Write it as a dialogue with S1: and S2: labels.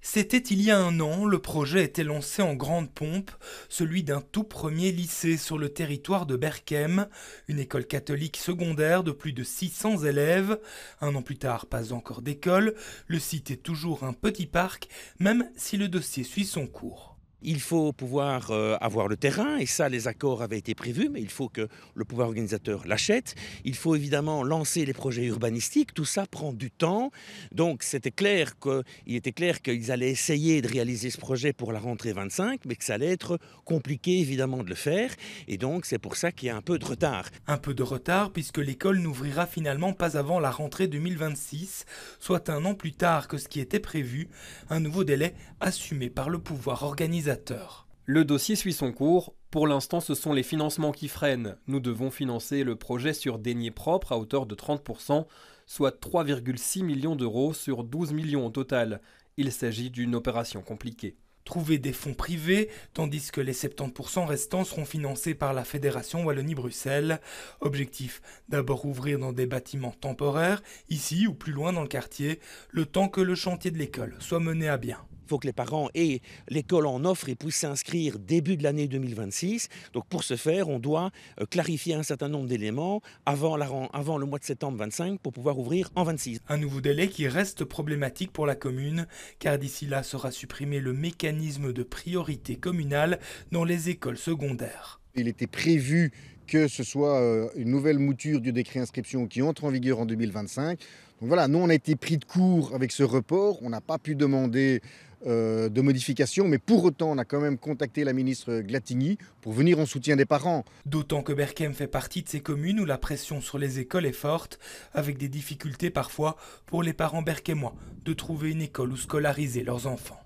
S1: C'était il y a un an, le projet était lancé en grande pompe, celui d'un tout premier lycée sur le territoire de Berchem, une école catholique secondaire de plus de 600 élèves. Un an plus tard, pas encore d'école, le site est toujours un petit parc, même si le dossier suit son cours.
S2: Il faut pouvoir avoir le terrain, et ça, les accords avaient été prévus, mais il faut que le pouvoir organisateur l'achète. Il faut évidemment lancer les projets urbanistiques, tout ça prend du temps. Donc il était clair qu'ils allaient essayer de réaliser ce projet pour la rentrée 25, mais que ça allait être compliqué évidemment de le faire. Et donc c'est pour ça qu'il y a un peu de retard.
S1: Un peu de retard puisque l'école n'ouvrira finalement pas avant la rentrée 2026, soit un an plus tard que ce qui était prévu, un nouveau délai assumé par le pouvoir organisateur.
S3: Le dossier suit son cours. Pour l'instant, ce sont les financements qui freinent. Nous devons financer le projet sur deniers propres à hauteur de 30%, soit 3,6 millions d'euros sur 12 millions au total. Il s'agit d'une opération compliquée.
S1: Trouver des fonds privés, tandis que les 70% restants seront financés par la Fédération Wallonie-Bruxelles. Objectif, d'abord ouvrir dans des bâtiments temporaires, ici ou plus loin dans le quartier, le temps que le chantier de l'école soit mené à bien.
S2: Il faut que les parents aient l'école en offre et puissent s'inscrire début de l'année 2026. Donc pour ce faire, on doit clarifier un certain nombre d'éléments avant le mois de septembre 25 pour pouvoir ouvrir en 26.
S1: Un nouveau délai qui reste problématique pour la commune, car d'ici là sera supprimé le mécanisme de priorité communale dans les écoles secondaires.
S4: Il était prévu que ce soit une nouvelle mouture du décret inscription qui entre en vigueur en 2025. Donc voilà, nous on a été pris de court avec ce report, on n'a pas pu demander de modification, mais pour autant on a quand même contacté la ministre Glatigny pour venir en soutien des parents.
S1: D'autant que Berchem fait partie de ces communes où la pression sur les écoles est forte, avec des difficultés parfois pour les parents berchemois de trouver une école où scolariser leurs enfants.